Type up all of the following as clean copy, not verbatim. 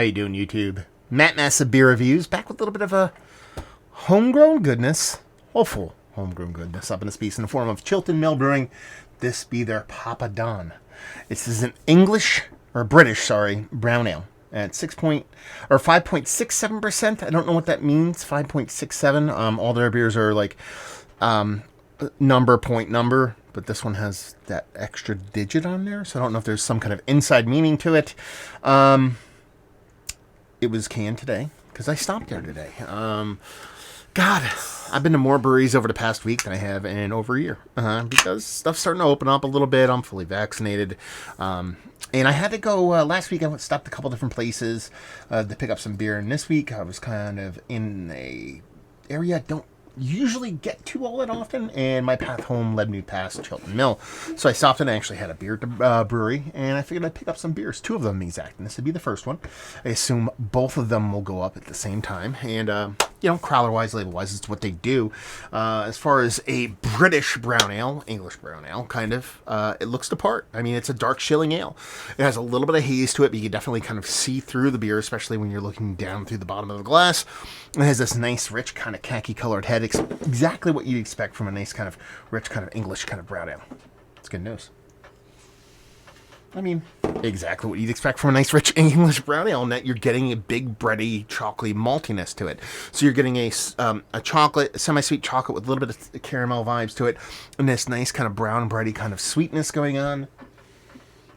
How you doing, YouTube? Matt Massa Beer Reviews, back with a little bit of a homegrown goodness, hopeful homegrown goodness up in this piece in the form of Chilton Mill Brewing. This be their Poppa Don. This is an English, or British, sorry, brown ale at 5.67%. I don't know what that means, 5.67. All their beers are like point number, but this one has that extra digit on there, so I don't know if there's some kind of inside meaning to it. It was canned today because I stopped there today. God, I've been to more breweries over the past week than I have in over a year because stuff's starting to open up a little bit. I'm fully vaccinated. And I had to go last week. I stopped a couple different places to pick up some beer. And this week I was kind of in a area I don't usually get to all that often, and my path home led me past Chilton Mill. So I stopped and I actually had a beer brewery, and I figured I'd pick up some beers, 2 of them exact, and this would be the first one. I assume both of them will go up at the same time, and crowler-wise, label-wise, it's what they do. As far as a British brown ale, English brown ale, kind of, it looks the part. I mean, it's a dark shilling ale. It has a little bit of haze to it, but you can definitely kind of see through the beer, especially when you're looking down through the bottom of the glass. It has this nice, rich, kind of khaki-colored head. Exactly what you'd expect from a nice, kind of rich, kind of English kind of brown ale. It's good news. I mean, exactly what you'd expect from a nice, rich English brown ale, in that you're getting a big, bready, chocolatey maltiness to it. So you're getting a chocolate, semi-sweet chocolate with a little bit of caramel vibes to it, and this nice kind of brown, bready kind of sweetness going on.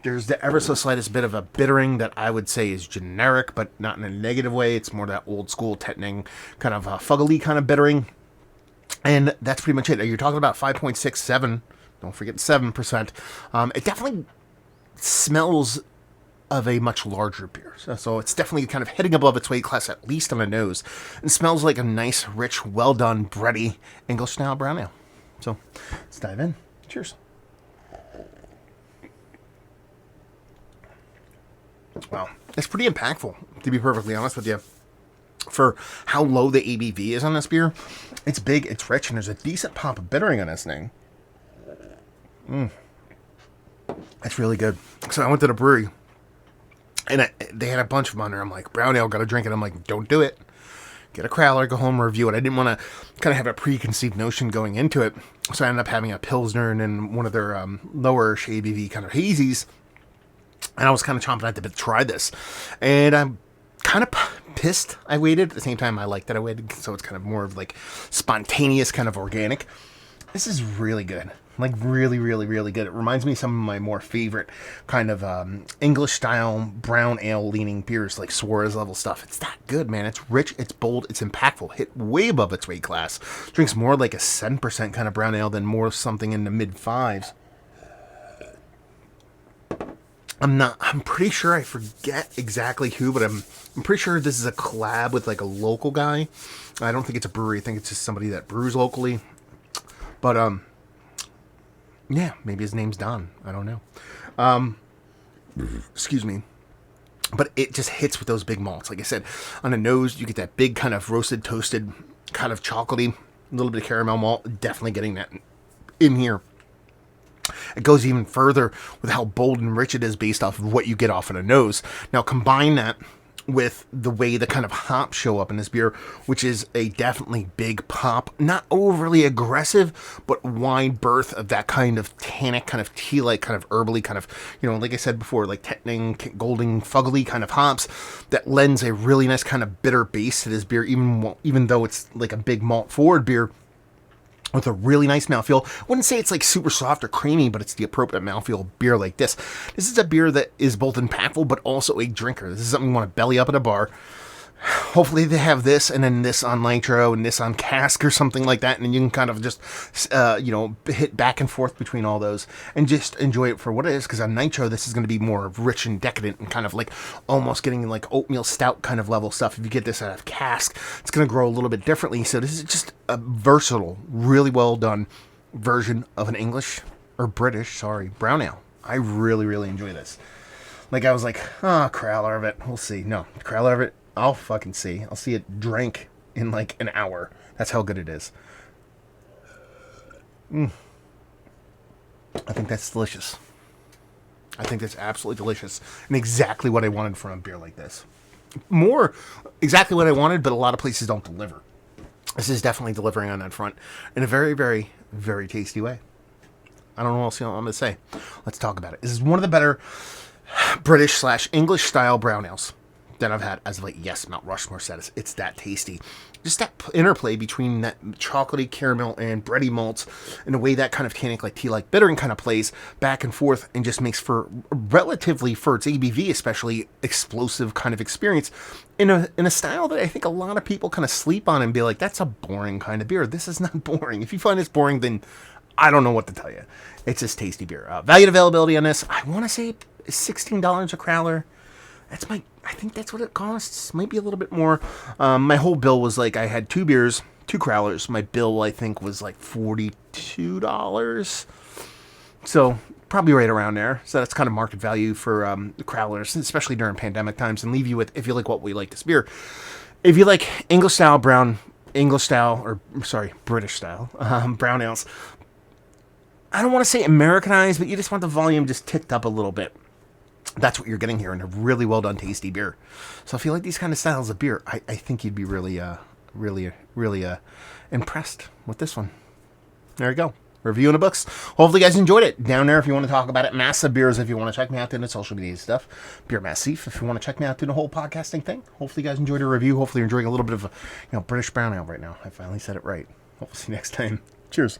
There's the ever so slightest bit of a bittering that I would say is generic, but not in a negative way. It's more that old school Tetning kind of fuggly kind of bittering. And that's pretty much it. You're talking about 5.67. Don't forget 7%. It definitely smells of a much larger beer. So it's definitely kind of heading above its weight class, at least on the nose. And smells like a nice, rich, well-done, bready English-style brown ale. So let's dive in. Cheers. Wow. It's pretty impactful, to be perfectly honest with you. For how low the ABV is on this beer, it's big, it's rich, and there's a decent pop of bittering on this thing. That's really good. So I went to the brewery, and they had a bunch of them on there. I'm like, brown ale, gotta drink it. I'm like, don't do it. Get a crowler, go home, review it. I didn't want to kind of have a preconceived notion going into it, so I ended up having a Pilsner and then one of their lower ABV kind of hazies, and I was kind of chomping at the bit to try this. And I'm kind of pissed I waited. At the same time, I like that I waited, so it's kind of more of like spontaneous, kind of organic. This is really good. Like really, really, really good. It reminds me of some of my more favorite kind of English-style brown ale-leaning beers, like Suarez level stuff. It's that good, man. It's rich, it's bold, it's impactful. Hit way above its weight class. Drinks more like a 7% kind of brown ale than more something in the mid-5s. I'm pretty sure I forget exactly who, but I'm pretty sure this is a collab with like a local guy. I don't think it's a brewery. I think it's just somebody that brews locally. But, yeah, maybe his name's Don. I don't know. Excuse me. But it just hits with those big malts. Like I said, on the nose, you get that big kind of roasted, toasted, kind of chocolatey, a little bit of caramel malt. Definitely getting that in here. It goes even further with how bold and rich it is based off of what you get off of the nose. Now, combine that with the way the kind of hops show up in this beer, which is a definitely big pop, not overly aggressive, but wide berth of that kind of tannic, kind of tea-like, kind of herbally, kind of, like I said before, like Tetning, Golding, Fuggly kind of hops that lends a really nice kind of bitter base to this beer, even though it's like a big malt-forward beer with a really nice mouthfeel. I wouldn't say it's like super soft or creamy, but it's the appropriate mouthfeel beer like this. This is a beer that is both impactful, but also a drinker. This is something you want to belly up at a bar. Hopefully they have this and then this on nitro and this on cask or something like that, and then you can kind of just hit back and forth between all those and just enjoy it for what it is. Because on nitro, this is going to be more rich and decadent and kind of like almost getting like oatmeal stout kind of level stuff. If you get this out of cask, it's going to grow a little bit differently. So this is just a versatile, really well done version of an English or British, brown ale. I really, really enjoy this. Like I was like, crowler of it. We'll see. No, crowler of it. I'll fucking see. I'll see it drank in like an hour. That's how good it is. I think that's delicious. I think that's absolutely delicious. And exactly what I wanted from a beer like this. more exactly what I wanted, but a lot of places don't deliver. This is definitely delivering on that front in a very, very, very tasty way. I don't know what else I'm going to say. Let's talk about it. This is one of the better British/English style brown ales that I've had as of late. Yes, Mount Rushmore says it's that tasty. Just that interplay between that chocolatey caramel and bready malts in a way that kind of tannic like tea like bittering kind of plays back and forth and just makes for relatively, for its ABV especially, explosive kind of experience in a style that I think a lot of people kind of sleep on and be like, that's a boring kind of beer. This is not boring. If you find this boring, then I don't know what to tell you. It's just tasty beer. Value availability on this, I want to say $16 a crowler. I think that's what it costs. Might be a little bit more. My whole bill was like, I had 2 beers, 2 crowlers. My bill, I think, was like $42. So probably right around there. So that's kind of market value for crowlers, especially during pandemic times. And leave you with, if you like what we like this beer, if you like British style brown ales. I don't want to say Americanized, but you just want the volume just ticked up a little bit. That's what you're getting here in a really well done, tasty beer. So if you like these kind of styles of beer, I think you'd be really impressed with this one. There you go. Review in the books. Hopefully you guys enjoyed it. Down there if you want to talk about it. Massive Beers if you want to check me out doing the social media stuff. Beer Massif if you want to check me out doing the whole podcasting thing. Hopefully you guys enjoyed a review. Hopefully you're enjoying a little bit of a British brown ale right now. I finally said it right. Hope we'll see you next time. Cheers.